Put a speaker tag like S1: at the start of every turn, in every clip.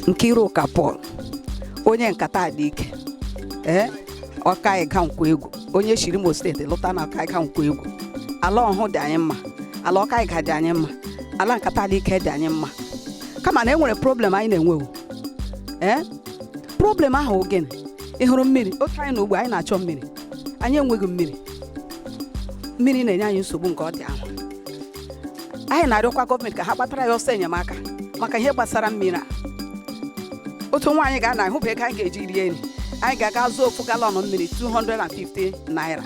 S1: Nkwoegwu Paul onye Nkata dị ike Okaiuga Nkwoegwu onye shiri Imo steeti lụta na Okaiuga Nkwoegwu ala ọhụ dị anyị mma, ala Okaiuga dị anyị mma, ala Nkata dị ike dị anyị mma, kama na enwere problem anyị na-enwe problem ahụ gịnị? Ị hụrụ mmiri otu anyị na ugbo anyị na-achọ mmiri, anyị enweghị mmiri na-enye anyị nsogbu nke ọ dị ahụ. Anyị na-arịọkwa gọọmenti ka ha kpatara ya ọsọ enyemaka maka ihe gbasara mmiri a. Otu nwaanyị ga-ana ahụ ego anyị ga-eji rie nri, anyị ga-aga zụọ ofu galọn mmiri 250 naira.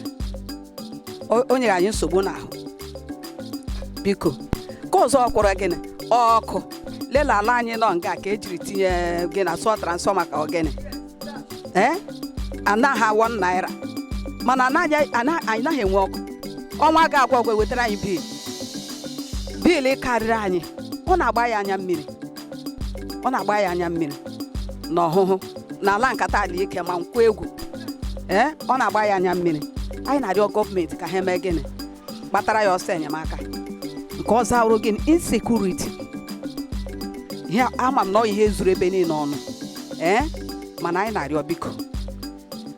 S1: O nyere anyị nsogbu n'ahụ. Biko ka ọzọ kwụrụ gịnị ọkụ lela ala anyị nọ nga ka ejiri tinye gị na sụọ transfọma ka ogene anaghị 1 naira, mana anyị naghị enwe ọkụ. Ọnwa ga-agwa ọgwụ wetara anyị bil karịrị anyị. Ọ na-agba ya anya mmiri, ọ na-agba ya anya mmiri n'ọhụhụ n'ala Nkata dị ike ma Nkwoegwu ọ na-agba ya anya mmiri. Anyị na-arịọ gọọmenti ka ha mee gịnị kpatara ya ọsọ enyemaka. Nke ọzọ awụrụ gịnị insecurity. Ihe ama m na ọ ihe zuru ebe niile ọnụ mana anyị na-arịọ biko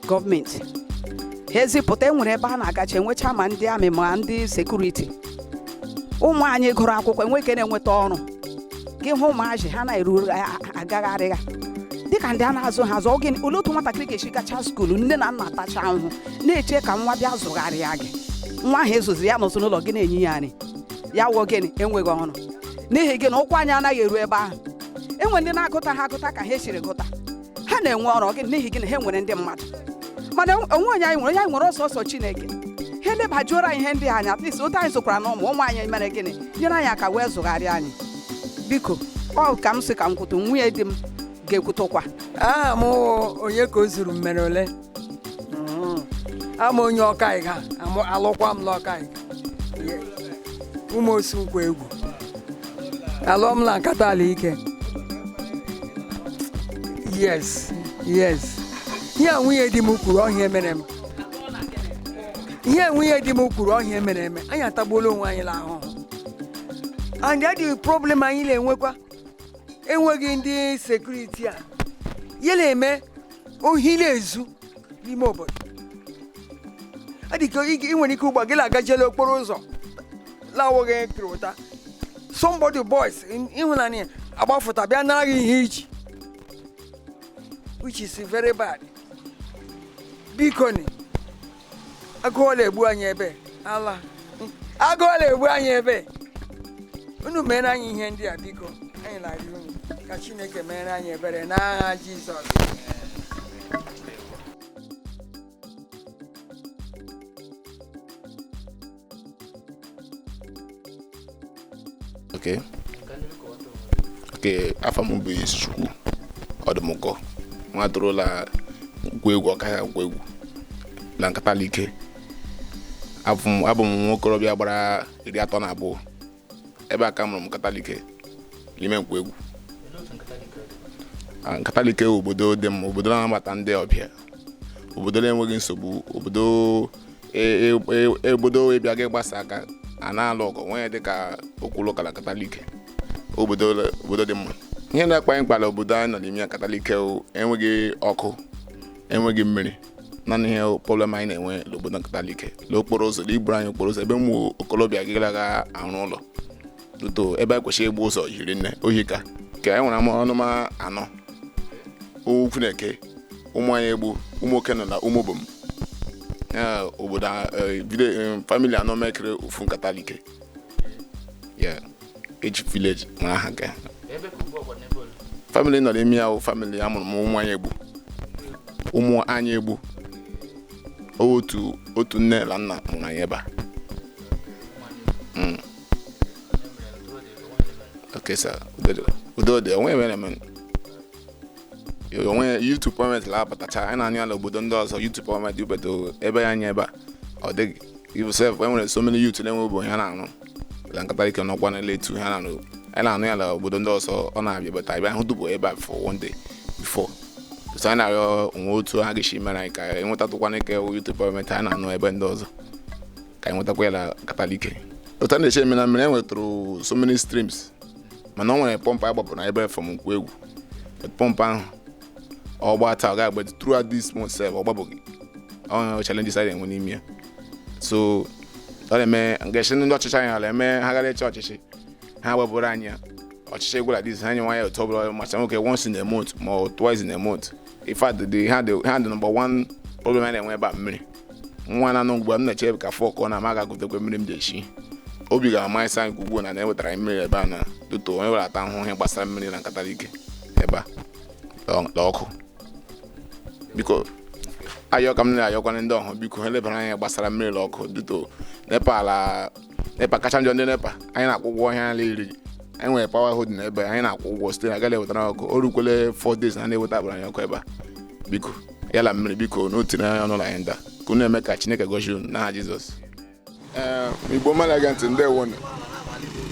S1: gọọmenti ha ezipụta enwere ebe a na-agacha enwecha ma ndị amị ma ndị sekuriti. Ụmụ anyị gụrụ akwụkwọ enweke na-enweta ọrụ gị hụ ụmụazị ha na-eru agagharịga dịka ndị a na-azụ ha azụ. Gịnị ole otu nwatakịrị ga-esi gacha skuulu nne na nna tacha ahụhụ na-eche ka nwa bịa zụgharịa gị. Nwa ahụ ezuzi ya nọsụ n'ụlọ gị na-enye ya nri ya wụọ gịnị enweghị ọrụ n'ihi gị na ụkwụ anyị anaghị eru ebe ahụ. Enwe ndị na-agụta ha agụta ka ha esiri gụta, ha na-enwe ọrụ gị n'ihi gị na ha nwere ndị mmadụ, mana onwe onye anyị nwere ọsọsọ Chineke. Ha elebajuoro anyị ihe ndị anya at least otu anyị sokwara na ụmụ anyị mere gịnị nyere anyị aka wee zụgharịa anyị. Biko ọ ka m sị ka m kwutu nwunye di m ga-ekwutụkwa.
S2: Aha m onye ka o zuru mmere ole ama onye Okaiuga alụkwa m n'Okaiuga ụmụ osi Nkwoegwu alụọ m na Nkata ala ike. Yes ihe nwunye di m kwuru ọhịa mere m, ihe nwunye di m kwuru ọhịa mere eme. Anyị atagbuola onwe anyị n'ahụhụ and the problem anyị na-enwekwa enweghị ndị sekuriti a ya na-eme ohi na-ezu n'ime obodo. Adịka ị nwere ike ụgbọ gị na-agajela okporo ụzọ lawoghị kịrụta somebody boys ịhụnanya agbafụta bịa nara gị ihe iji, which is very bad. Biko ni agụọla egbu anyị ebe ala agụọla egbu anyị ebe unu mere anyị ihe ndị a. Biko anyị na-arịọ unu ka Chineke mere anyị ebere n'aha Jizọs.
S3: Afọ m bụ Chukwu Ọdụmụkọ nwa tụrụla Nkwoegwu Okaiuga Nkwoegwu na Nkata dị ike. Abụ m nwokorobịa gbara 32 ebe aka mụrụ m Nkata dị ike n'ime Nkwoegwu. Nkata dị ike obodo dị mma, obodo na-anabata ndị ọbịa, obodo na-enweghị nsogbu, obodo ịbịa gị gbasa aka a na-alụ ọgụ nwanyị dịka okwulu ụka na Nkata dị ike. Obodo dị mma. Ihe na-akpa anyị kpara obodo anyị nọ n'ime Nkata dị ike enweghị ọkụ, enweghị mmiri. Naanị ihe problem anyị na-enwe n'obodo Nkata dị ike n'okporo ụzọ, iburu anyị okporo ụzọ ebe ụmụ okorobịa gị gara arụ ụlọ tutu ebe a kwesịrị igbu ụzọ yiri nne ohika ka anyị nwere ọnụma 4 okwu na-eke ụmụ anyị egbu ụmụ oke nọ na ụmụ obom obodo famili anọ mekere ofu Nkata dị ike eji village nwere aha nke famili nọ n'ime ya. Famili a mụrụ m ụmụ anyị egbu otu nne na nna mụrụ anyị ebe a kesa udo de onwe mere men onwe YouTube comment la batacha anyị na-anya ala obodo ndị ọzọ YouTube comment ubedo ebe ya anya ebe a ọ dịghị yourself when there so many youth na-enwe obo ha na-arụ la nkata ike nọkwa na letu ha na-arụ anyị na-anụ ya la obodo ndị ọzọ ọ na-abịa bata ebe ahụ dubo ebe a for one day before so anyị na-arịọ onwe otu ha ga-esi mere anyị ka enwetatụkwana ike YouTube comment anyị na-anụ ebe ndị ọzọ ka anyị nwetakwa ya la nkata ike otu a na-eche eme na mmiri enwetụrụ so many streams mana ọ nwere pọmpụ agbapụrụ na ebe from Nkwoegwu pọmpụ ahụ ọ gbaa taa ọ ga-agba throughout this month sef ọ gbabụghị ọ challenges anyị enwe n'ime ya so ọ na-eme ngechi ndị ọchịchị anyị ala eme ha gara eche ọchịchị ha gbabụrụ anyị ọchịchị egwu like this ha nye nwa ya otu ọbụla macha nwoke once in a month ma twice in a month in fact ha dị number one problem anyị na-enwe ebe a mmiri nwa na anụ mgbe m na-eche ka fọk ọ na amaghị agụtekwe mmiri m ji echi obi ga-ama ịsa nke ugbu na na-ewetara anyị mmiri ebe a na duto onye were ata ahụhụ ihe gbasara mmiri na nkata ike ebe a ọkụ biko ayọ ka m na-ayọkwana ndị ọhụụ biko ha lebara anya gbasara mmiri na ọkụ duto nepa kacha njọ ndị nepa anyị na-akwụ ụgwọ ihe ala iri anyị nwere pawa holding ebe anyị na-akwụ ụgwọ site na agala ewetara ọkụ o rukwele 4 days na na-eweta abara anyị ọkụ ebe a biko yala mmiri biko na otu na ọnụụlọ anyị nda ka unu eme ka Chineke gọzie unu n'aha Jizọs Igbo mmadụ ege ntị ndewo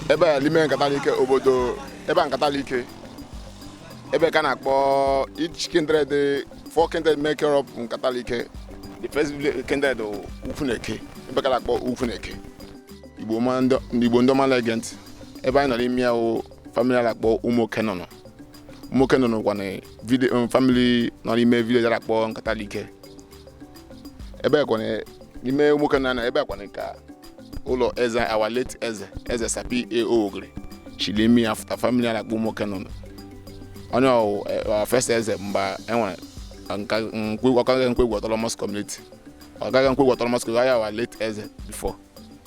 S3: ebe a n'ime nkata ike obodo ebe a nkata ike ebe ka na-akpọ each kindred 4 kindred make up nkata ike the first kindred Ukwuneke ebe ka na-akpọ Ukwuneke Igbo ndị mmadụ ege ntị ebe anyị nọ n'ime ya family na-akpọ ụmụokenọ kwa na family nọ n'ime village na-akpọ nkata ike ebe kwa n'ime ụmụokenọ na ebe kwa ka ụlọ eze our late eze Sapi Ogre Shilimi after family na-akpọ ụmụokenọ onye first eze mgbe enwere Nkwoegwu autonomous community ọgaghị Nkwoegwu autonomous community ya our late eze before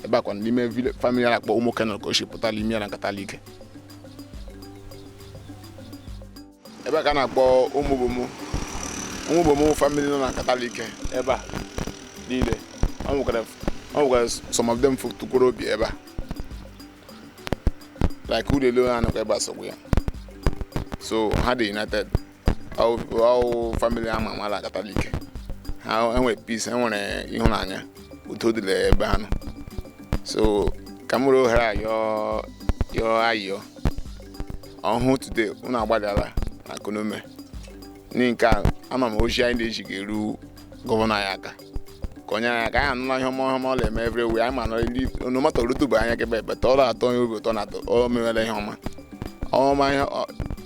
S3: ebe akwa n'ime family na-akpọ ụmụokenọ ka o si pụta n'ime na nkata ike ebe ka na-akpọ ụmụbomu family nọ na nkata ike ebe a niile ọ nwere some of them tukwuru obi ebe a like udele ha nọkwa ebe a sogbu ya so ha dị united all family ama amala Catholic ha enwere peace enwere ịhụnanya udo dị ebe ha nọ so kamuru ohere ayọ ọhụụ today unu agbadala na economy nke ama m ozi anyị na-eji ga-eru gọvanọ anyị aka ka onye anyị aka anyị anụla ihe ọma ọ na-eme everywhere anyị ma nọ nomato rutubu anya kebe beta ọ na-atọ onye obi ụtọ na o mewere ihe ọma ihe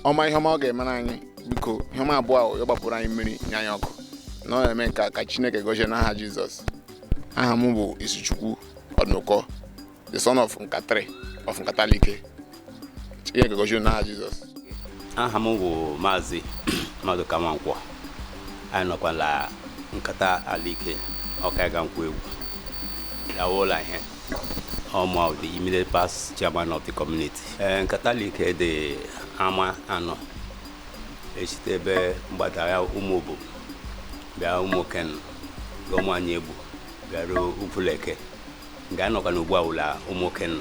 S3: ọma ọ ga-emere anyị biko ihe ọma abụọ ahụ ya gbapụrụ anyị mmiri nye anyị ọkụ na ọ na-eme ka Chineke gọzie n'aha Jizọs aha m bụ Isuchukwu Ọdụnụkọ the son of Nkata of Nkata Like Chineke gọzie n'aha Jizọs
S4: aha m bụ Maazị Maduka Nwankwọ anyị nọkwala Nkata Alike Okaiuga Nkwoegwu Yawola ihe of the immediate past chairman of the community. Nkata Like the ama anọ echite ebe mgbadaya ụmụobo bịa ụmụoken Nkwoegwu bịara Ukwuleke nga anọkwa n'ugbu a ụla ụmụoken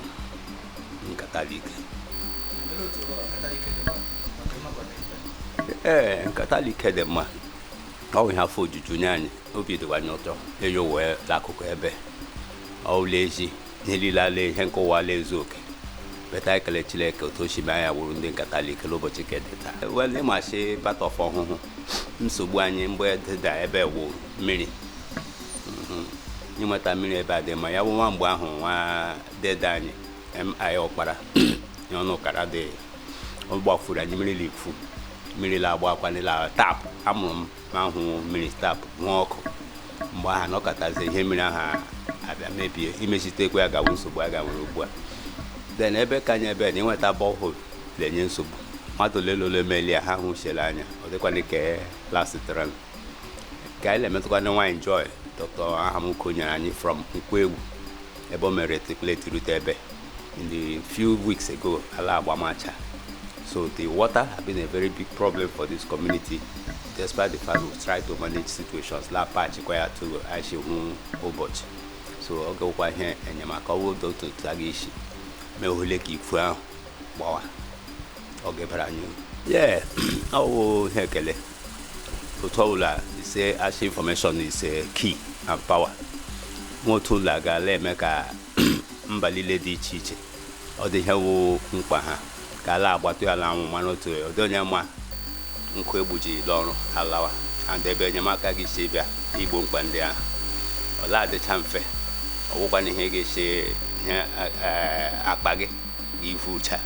S4: Nkata Like. Nkata Like dị mma ọ bụ ihe afọ ojuju nye anyị obi dịkwa anyị ụtọ eyo wee lakụkụ ebe ọwụla ezi n'elile ala ihe nkọwa ala ezu oke beta ekele Chineke otu oshime anya wuru ndị Nkata Like n'ụbọchị kedị taa wele ịmachi bata ọfọ ọhụhụ nsogbu anyị mgbe dịda ebe wụ mmiri ịnweta mmiri ebe a dị mma ya bụ nwa mgbe ahụ nwa deda anyị mi ọkpara ya ọnụ ụkara dị ọgbafuru anyị mmiri likfu mmiri la agba akwanila tapụ amụrụ m ma hụ mmiri tapụ nwa ọkụ mgbe aha nọkọtazi ihe mmiri aha abịa mebie imechitekwa ya gawo nsogbu a gawere ugbu a then ebe ka anyị ebe na ịnweta bọhol na-enye nsogbu mmadụ lelole meli ha hụchiela anya ọ dịkwana ka lastịtara ka anyị na-emetụkwana nwaanyị Joy Dr. Ahamko nyere anyị from Nkwoegwu ebe o mere triplete rute ebe in the few weeks ago ala agbamacha. So the water has been a very big problem for this community, despite the fact we try to manage situations. La patch required to actually obot. So I'll go by here and Yamaka will do to Tagishi. Me who like you for Boa. ọ ga-ebara anyị yeah ọ ihe ekele otu ọbụla ise asha information is key and power otu ụlọ agaala eme ka mba niile dị iche iche ọ dị ihe wụ mkpa ha ka ala agbata ala anwụ mana otu ọdị onye ma Nkwoegwu ji ọrụ alawa and ebe enyemaka gị si bịa igbo mkpa ndị ahụ ọla adịcha mfe ọgwụkwa na ihe ga-esi ihe akpa gị ivucha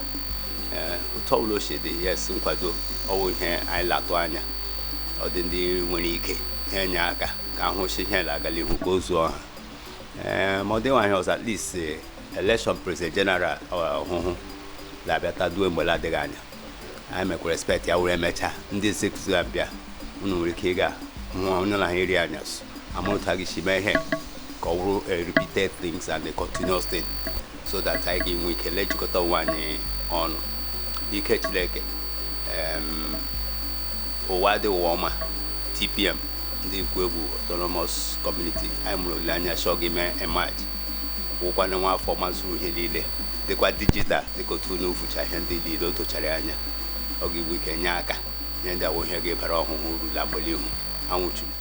S4: otu ọbụla ochie dị yes nkwado ọwụ ihe anyị latụ anya ọ dị ndị nwere ike enye aka ka ahụchi ihe na-agala ihu ka o zuo ha ma ọ dịnwa ihe ọzọ at least election president general ọhụhụ na-abịata duo mgbe adịghị anya anyị mekwa respect ya were emechaa ndị executive abịa unu nwere ike ịga hụ onye na ha eri anya amụta gị si mee ihe ka ọ bụrụ a repeated things and a continuous thing so that anyị ga-enwe ike lejikọta onwe anyị ọnụ dike Chineke ụwa dị ụwa ọma TPM ndị Nkwoegwu autonomous community anyị mụrụ olileanya chọọ gị mee emerge wụkwana nwa afọ mazuru ihe niile dịkwa digital dịka otu n'ofucha ihe ndị niile o tochara anya ọ ga-egbu ike nye aka ihe ndị awụ ihe ga-ebara ọhụhụ rula mgbele ihu anwụchuru